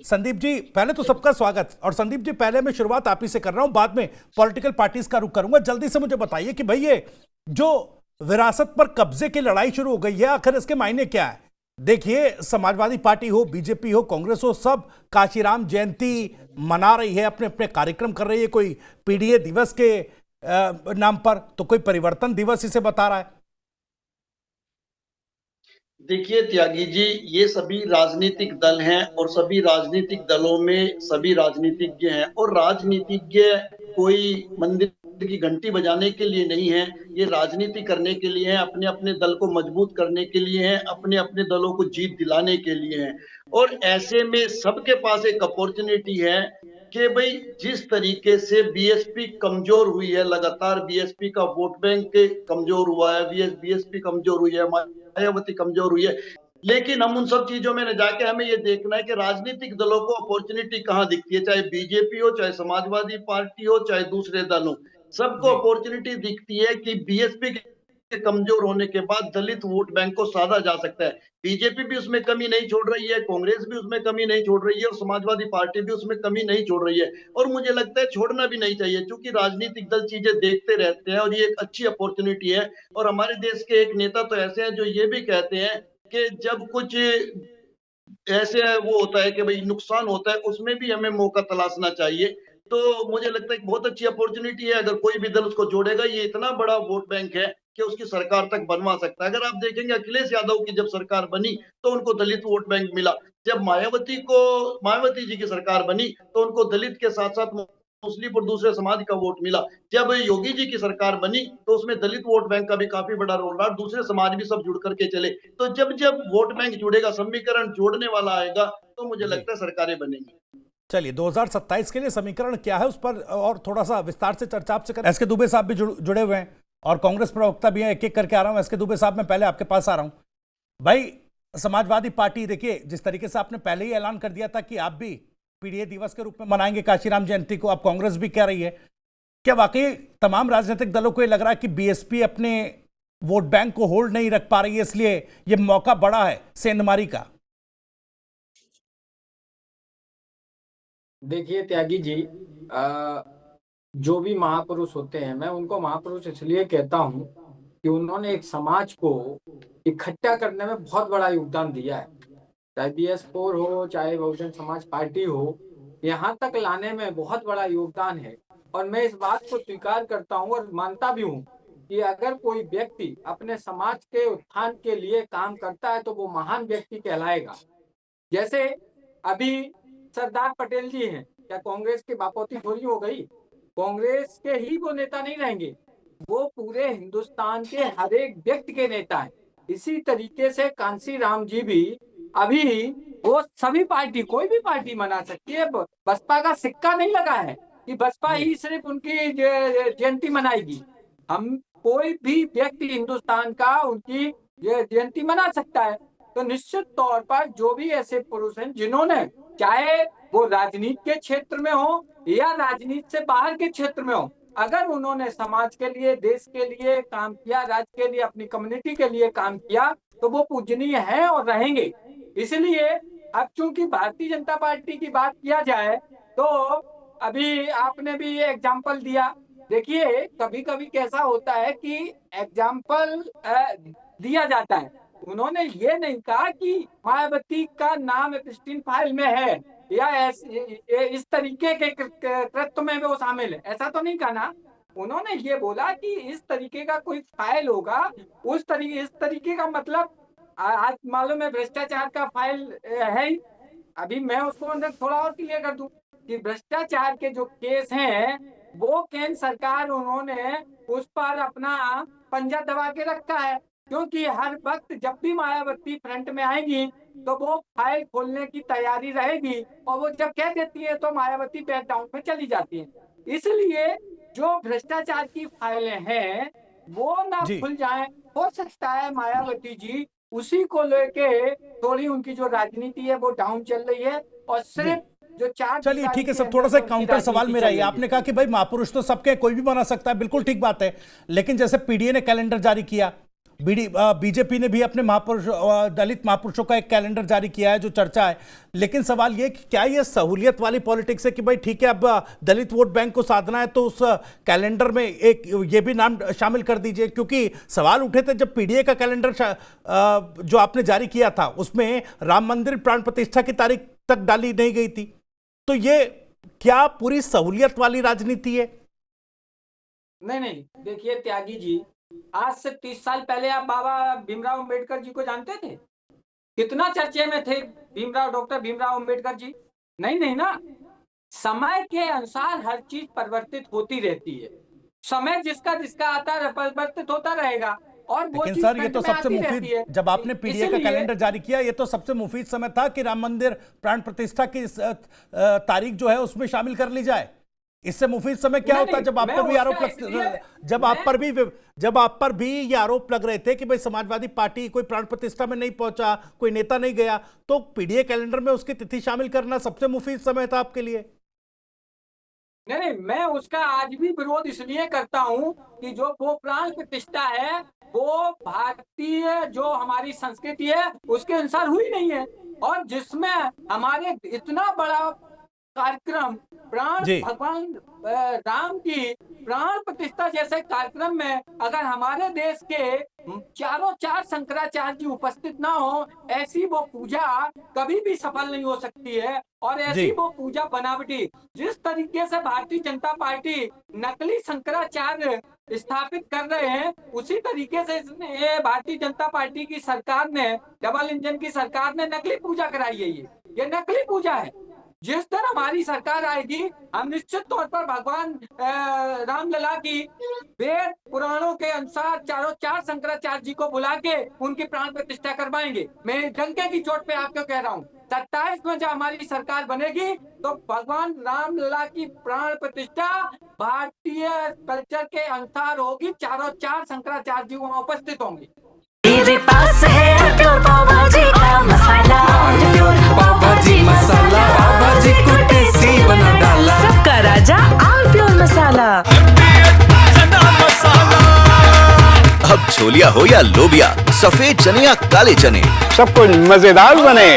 संदीप जी, पहले तो सबका स्वागत। और संदीप जी, पहले मैं शुरुआत आप ही से कर रहा हूं, बाद में पॉलिटिकल पार्टीज का रुख करूंगा। जल्दी से मुझे बताइए कि भाई ये जो विरासत पर कब्जे की लड़ाई शुरू हो गई है, आखिर इसके मायने क्या है? देखिए, समाजवादी पार्टी हो, बीजेपी हो, कांग्रेस हो, सब काशीराम जयंती मना रही है, अपने अपने कार्यक्रम कर रही है। कोई पीडीए दिवस के नाम पर, तो कोई परिवर्तन दिवस इसे बता रहा है। देखिए त्यागी जी, ये सभी राजनीतिक दल हैं और सभी राजनीतिक दलों में सभी राजनीतिज्ञ हैं और राजनीतिज्ञ कोई मंदिर की घंटी बजाने के लिए नहीं है। ये राजनीति करने के लिए है, अपने अपने दल को मजबूत करने के लिए है, अपने अपने दलों को जीत दिलाने के लिए है। और ऐसे में सबके पास एक अपॉर्चुनिटी है कि भाई जिस तरीके से बीएसपी कमजोर हुई है, लगातार बीएसपी का वोट बैंक कमजोर हुआ है, बीएसपी कमजोर हुई है, मायावती कमजोर हुई है। लेकिन हम उन सब चीजों में न जाके हमें ये देखना है कि राजनीतिक दलों को अपॉर्चुनिटी कहां दिखती है, चाहे बीजेपी हो, चाहे समाजवादी पार्टी हो, चाहे दूसरे दल हो। सबको जी अपॉर्चुनिटी दिखती है कि बीएसपी के कमजोर होने के बाद दलित वोट बैंक को साधा जा सकता है। बीजेपी भी उसमें कमी नहीं छोड़ रही है, कांग्रेस भी उसमें कमी नहीं छोड़ रही है और समाजवादी पार्टी भी उसमें कमी नहीं छोड़ रही है। और मुझे लगता है छोड़ना भी नहीं चाहिए, क्योंकि राजनीतिक दल चीजें देखते रहते हैं और ये एक अच्छी अपॉर्चुनिटी है। और हमारे देश के एक नेता तो ऐसे हैं जो ये भी कहते हैं कि जब कुछ ऐसे वो होता है कि भाई नुकसान होता है, उसमें भी हमें मौका तलाशना चाहिए। तो मुझे लगता है एक बहुत अच्छी अपॉर्चुनिटी है, अगर कोई भी दल उसको जोड़ेगा। ये इतना बड़ा वोट बैंक है कि उसकी सरकार तक बनवा सकता है। अगर आप देखेंगे अखिलेश यादव की जब सरकार बनी तो उनको दलित वोट बैंक मिला। जब मायावती जी की सरकार बनी तो उनको दलित के साथ साथ मुस्लिम और दूसरे समाज का वोट मिला। जब योगी जी की सरकार बनी तो उसमें दलित वोट बैंक का भी काफी बड़ा रोल रहा, दूसरे समाज भी सब जुड़ करके चले। तो जब जब वोट बैंक जुड़ेगा, समीकरण जोड़ने वाला आएगा, तो मुझे जी। लगता है सरकारें बनेंगी। चलिए, 2027 के लिए समीकरण क्या है, उस पर और थोड़ा सा विस्तार से चर्चा आपसे करें। एसके दुबे साहब भी जुड़े हुए हैं और कांग्रेस प्रवक्ता भी हैं। एक एक करके आ रहा हूं। एसके दुबे साहब, मैं पहले आपके पास आ रहा हूं। भाई, समाजवादी पार्टी, देखिए जिस तरीके से आपने पहले ही ऐलान कर दिया था कि आप भी पीडीए दिवस के रूप में मनाएंगे काशीराम जयंती को, अब कांग्रेस भी कह रही है। क्या वाकई तमाम राजनीतिक दलों को ये लग रहा है कि बीएसपी अपने वोट बैंक को होल्ड नहीं रख पा रही है, इसलिए ये मौका बड़ा है सेंधमारी का? देखिए त्यागी जी, जो भी महापुरुष होते हैं, मैं उनको महापुरुष इसलिए कहता हूं कि उन्होंने एक समाज को इकट्ठा करने में बहुत बड़ा योगदान दिया है। चाहे BS4 हो, चाहे बहुजन समाज पार्टी हो, यहाँ तक लाने में बहुत बड़ा योगदान है। और मैं इस बात को स्वीकार करता हूँ और मानता भी हूँ कि अगर कोई व्यक्ति अपने समाज के उत्थान के लिए काम करता है तो वो महान व्यक्ति कहलाएगा। जैसे अभी सरदार पटेल जी हैं, क्या कांग्रेस की बापोती थोड़ी हो गई? कांग्रेस के ही वो नेता नहीं रहेंगे, वो पूरे हिंदुस्तान के हर एक व्यक्ति के नेता हैं। इसी तरीके से कांशीराम जी भी अभी वो सभी पार्टी, कोई भी पार्टी मना सकती है। बसपा का सिक्का नहीं लगा है कि बसपा ही सिर्फ उनकी जयंती मनाएगी। हम कोई भी व्यक्ति हिंदुस्तान का उनकी जयंती मना सकता है। तो निश्चित तौर पर जो भी ऐसे पुरुष हैं जिन्होंने, चाहे वो राजनीति के क्षेत्र में हो या राजनीति से बाहर के क्षेत्र में हो, अगर उन्होंने समाज के लिए, देश के लिए काम किया, राज्य के लिए, अपनी कम्युनिटी के लिए काम किया, तो वो पूजनीय है और रहेंगे। इसलिए अब चूंकि भारतीय जनता पार्टी की बात किया जाए तो अभी आपने भी ये एग्जाम्पल दिया। देखिए, कभी कभी कैसा होता है कि एग्जाम्पल दिया जाता है। उन्होंने ये नहीं कहा कि मायावती का नाम एप्स्टीन फाइल में है या इस तरीके के कृत्य में वो शामिल है, ऐसा तो नहीं कहा ना। उन्होंने ये बोला कि इस तरीके का कोई फाइल होगा, इस तरीके का मतलब आज मालूम है भ्रष्टाचार का फाइल है। अभी मैं उसको अंदर थोड़ा और क्लियर कर दूं कि भ्रष्टाचार के जो केस हैं वो केंद्र सरकार, उन्होंने उस पर अपना पंजा दबा के रखा है, क्योंकि हर वक्त जब भी मायावती फ्रंट में आएगी तो वो फाइल खोलने की तैयारी रहेगी और वो जब कह देती है तो मायावती बैक डाउन पे चली जाती है। इसलिए जो भ्रष्टाचार की फाइलें हैं वो ना जी, खुल जाएं। हो सकता है मायावती जी उसी को लेके थोड़ी उनकी जो राजनीति है वो डाउन चल रही है और जी। सिर्फ जो चार चलिए, दीवारी ठीक है। के सब थोड़ा अंदर सा में उनकी काउंटर सवाल राजनीति मेरा चल ये, रही आपने है। कहा कि भाई महापुरुष तो सबके, कोई भी बना सकता है, बिल्कुल ठीक बात है। लेकिन जैसे पीडीए ने कैलेंडर जारी किया बीजेपी ने भी अपने महापुरुष दलित महापुरुषों का एक कैलेंडर जारी किया है जो चर्चा है, लेकिन सवाल ये कि क्या ये सहूलियत वाली पॉलिटिक्स है कि भाई ठीक है अब दलित वोट बैंक को साधना है तो उस कैलेंडर में एक ये भी नाम शामिल कर दीजिए, क्योंकि सवाल उठे थे जब पीडीए का कैलेंडर जो आपने जारी किया था उसमें राम मंदिर प्राण प्रतिष्ठा की तारीख तक डाली नहीं गई थी, तो ये क्या पूरी सहूलियत वाली राजनीति है? नहीं, देखिए त्यागी जी, आज से 30 साल पहले आप बाबा भीमराव अंबेडकर जी को जानते थे? कितना चर्चे में थे डॉक्टर भीमराव अंबेडकर जी? नहीं ना। समय के अनुसार हर चीज परिवर्तित होती रहती है। समय जिसका आता है परिवर्तित होता रहेगा। और वो लेकिन सर ये तो सबसे मुफीद, जब आपने पीडीए का कैलेंडर जारी किया ये तो सबसे मुफीद समय था कि राम मंदिर प्राण प्रतिष्ठा की तारीख जो है उसमें शामिल कर ली जाए। इससे मुफीद समय क्या होता है जब आप पर भी आरोप जब आप पर भी ये आरोप लग रहे थे कि भाई समाजवादी पार्टी कोई प्राण प्रतिष्ठा में नहीं पहुंचा, कोई नेता नहीं गया, तो पीडीए कैलेंडर में उसकी तिथि शामिल करना सबसे मुफीद समय था आपके लिए? नहीं, मैं उसका आज भी विरोध इसलिए करता हूं कि जो वो प्राण प्रतिष्ठा है वो भारतीय जो हमारी संस्कृति है उसके अनुसार हुई नहीं है, और जिसमें हमारे इतना बड़ा कार्यक्रम भगवान राम की प्राण प्रतिष्ठा जैसे कार्यक्रम में अगर हमारे देश के चार शंकराचार्य जी उपस्थित ना हो, ऐसी वो पूजा कभी भी सफल नहीं हो सकती है। और ऐसी वो पूजा बनावटी, जिस तरीके से भारतीय जनता पार्टी नकली शंकराचार्य स्थापित कर रहे हैं, उसी तरीके से ये भारतीय जनता पार्टी की सरकार ने, डबल इंजन की सरकार ने नकली पूजा कराई है। ये नकली पूजा है। जिस दिन हमारी सरकार आएगी हम निश्चित तौर पर भगवान रामलला की वेद पुराणों के अनुसार चार शंकराचार्य जी को बुला के उनकी प्राण प्रतिष्ठा करवाएंगे। मैं डंके की चोट पे आपको कह रहा हूँ 27 में जब हमारी सरकार बनेगी तो भगवान रामलला की प्राण प्रतिष्ठा भारतीय कल्चर के अनुसार होगी। चार शंकराचार्य जी वहाँ उपस्थित होंगे। मेरे पास है प्योर पाव भाजी का मसाला, पाव भाजी मसाला, पाव भाजी को टेस्टी बना डाला, सबका राजा आल प्योर मसाला। अब छोलिया हो या लोबिया, सफेद चने या काले चने, सब कुछ मजेदार बने।